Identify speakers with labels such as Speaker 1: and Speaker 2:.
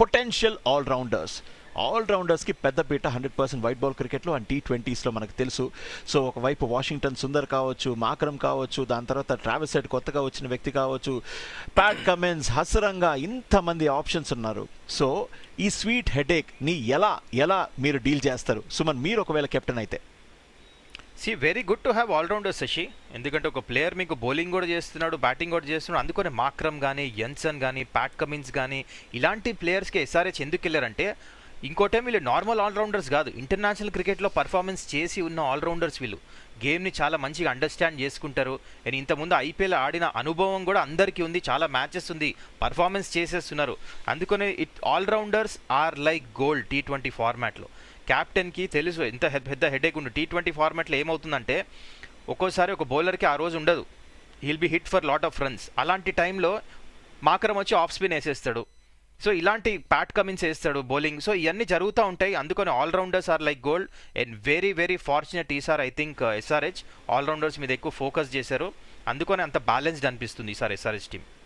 Speaker 1: Potential ఆల్రౌండర్స్కి పెద్దపీట 100% white ball క్రికెట్లో and T20స్లో మనకు తెలుసు. సో ఒకవైపు వాషింగ్టన్ సుందర్ కావచ్చు, మాకరమ్ కావచ్చు, దాని తర్వాత ట్రావిస్ హెడ్ కొత్తగా వచ్చిన వ్యక్తి కావచ్చు, ప్యాట్ కమిన్స్, హసరంగా, ఇంతమంది ఆప్షన్స్ ఉన్నారు. సో ఈ స్వీట్ హెడేక్ని ఎలా మీరు డీల్ చేస్తారు సుమన్, మీరు ఒకవేళ కెప్టెన్ అయితే?
Speaker 2: Very good to have allrounder Shashi. ఎందుకంటే ఒక ప్లేయర్ మీకు బౌలింగ్ కూడా చేస్తున్నాడు, బ్యాటింగ్ కూడా చేస్తున్నాడు. అందుకని మాక్రమ్ కానీ, యన్సన్ కానీ, ప్యాట్ కమిన్స్ కానీ ఇలాంటి ప్లేయర్స్కి ఎస్ఆర్హెచ్ ఎందుకు వెళ్ళారంటే, ఇంకోటే వీళ్ళు నార్మల్ ఆల్రౌండర్స్ కాదు, ఇంటర్నేషనల్ క్రికెట్లో పర్ఫార్మెన్స్ చేసి ఉన్న ఆల్రౌండర్స్ వీళ్ళు. గేమ్ని చాలా మంచిగా అండర్స్టాండ్ చేసుకుంటారు. అండ్ ఇంతకుముందు ఐపీఎల్ ఆడిన అనుభవం కూడా అందరికీ ఉంది, చాలా మ్యాచెస్ ఉంది, పర్ఫార్మెన్స్ చేసేస్తున్నారు. అందుకనే all-rounders are like gold T20 ఫార్మాట్లో. క్యాప్టెన్కి తెలుసు ఎంత పెద్ద హెడేక్ ఉంది. T20 ఫార్మాట్లో ఏమవుతుందంటే ఒక్కోసారి ఒక బౌలర్కి ఆ రోజు ఉండదు, he'll be hit for lot of runs. అలాంటి టైంలో మాకరం వచ్చి ఆఫ్ స్పిన్ వేసేస్తాడు. సో ఇలాంటి ప్యాట్ కమిన్స్ వేస్తాడు బౌలింగ్. సో ఇవన్నీ జరుగుతూ ఉంటాయి. అందుకని allrounders are like gold. And very very fortunate ఈసారి ఐ థింక్ ఎస్ఆర్హెచ్ ఆల్రౌండర్స్ మీద ఎక్కువ ఫోకస్ చేశారు. అందుకని అంత బ్యాలెన్స్డ్ అనిపిస్తుంది ఈసారి ఎస్ఆర్హెచ్ టీం.